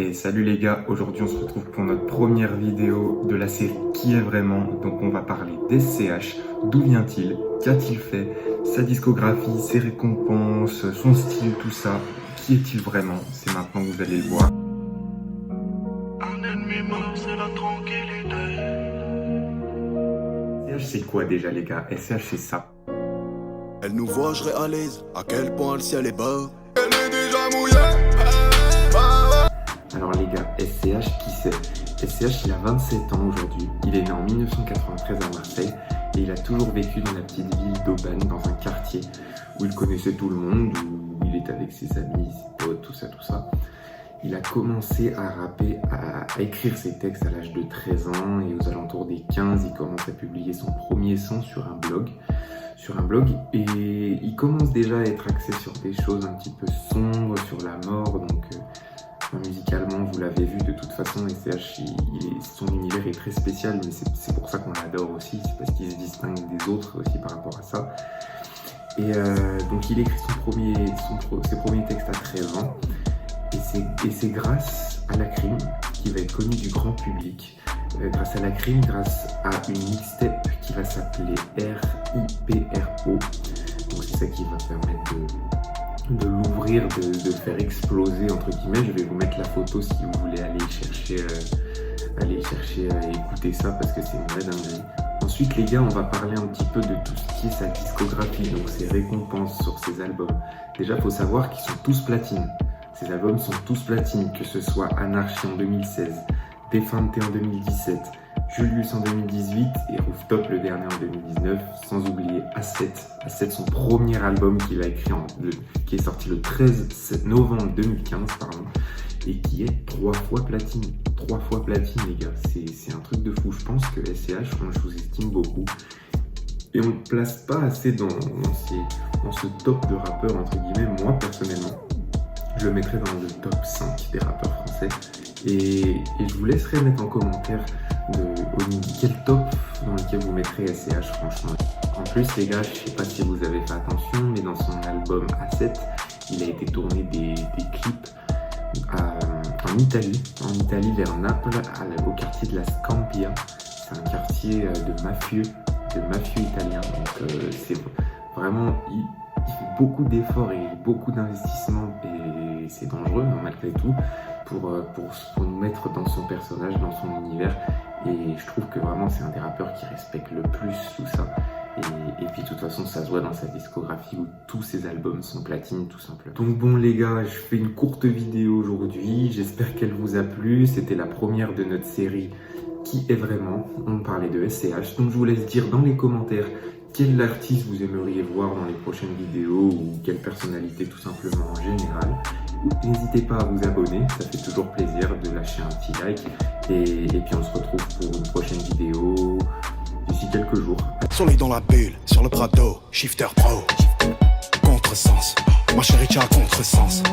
Et salut les gars, aujourd'hui on se retrouve pour notre première vidéo de la série Qui est vraiment. Donc on va parler d'SCH, d'où vient-il, qu'a-t-il fait, sa discographie, ses récompenses, son style, tout ça. Qui est-il vraiment? C'est maintenant que vous allez le voir. Un ennemi mort, c'est la tranquillité. SCH c'est quoi déjà les gars? SCH c'est ça. Elle nous voit, je réalise à quel point le ciel est bas. Elle est déjà mouillée. Alors les gars, SCH qui c'est? SCH il a 27 ans aujourd'hui, il est né en 1993 à Marseille et il a toujours vécu dans la petite ville d'Aubagne, dans un quartier où il connaissait tout le monde, où il était avec ses amis, ses potes, tout ça. Il a commencé à rapper, à écrire ses textes à l'âge de 13 ans et aux alentours des 15, il commence à publier son premier son sur un blog et il commence déjà à être axé sur des choses un petit peu sombres, sur la mort, donc musicalement vous l'avez vu de toute façon, SCH son univers est très spécial, mais c'est pour ça qu'on l'adore aussi, c'est parce qu'il se distingue des autres aussi par rapport à ça. Et donc il écrit ses premiers textes à 13 ans et c'est grâce à Lacrim qui va être connu du grand public, grâce à Lacrim, grâce à une mixtape qui va s'appeler RIPRO, donc c'est ça qui va permettre de l'ouvrir, de faire exploser entre guillemets. Je vais vous mettre la photo si vous voulez aller chercher à écouter ça parce que c'est une vraie dinguerie. Ensuite les gars, on va parler un petit peu de tout ce qui est sa discographie, donc ses récompenses sur ses albums. Déjà il faut savoir qu'ils sont tous platines. Ces albums sont tous platines, que ce soit Anarchie en 2016, Defante en 2017, Julius en 2018 et Rooftop le dernier en 2019, sans oublier A7, son premier album qu'il a écrit qui est sorti le 13 novembre 2015 et qui est 3 fois platine. 3 fois platine les gars, c'est un truc de fou. Je pense que SCH, on le sous-estime beaucoup et on ne le place pas assez dans ce top de rappeurs entre guillemets. Moi personnellement, je le mettrai dans le top 5 des rappeurs français et je vous laisserai mettre en commentaire quel top dans lequel vous mettrez SCH franchement. En plus les gars, je sais pas si vous avez fait attention, mais dans son album A7, il a été tourné des clips en Italie vers Naples, au quartier de la Scampia. C'est un quartier de mafieux italiens, donc c'est vraiment... Il fait beaucoup d'efforts et beaucoup d'investissements et c'est dangereux hein, malgré tout pour nous mettre dans son personnage, dans son univers, et je trouve que vraiment c'est un des rappeurs qui respecte le plus tout ça et puis de toute façon ça se voit dans sa discographie où tous ses albums sont platines tout simplement. Donc bon les gars, je fais une courte vidéo aujourd'hui, j'espère qu'elle vous a plu, c'était la première de notre série Qui est vraiment, on parlait de SCH, donc je vous laisse dire dans les commentaires quel artiste vous aimeriez voir dans les prochaines vidéos ou quelle personnalité tout simplement en général. N'hésitez pas à vous abonner, ça fait toujours plaisir de lâcher un petit like et puis on se retrouve pour une prochaine vidéo d'ici quelques jours. Soleil dans la bulle, sur le Prado, Shifter Pro. Contresens, ma chérie tu as contresens.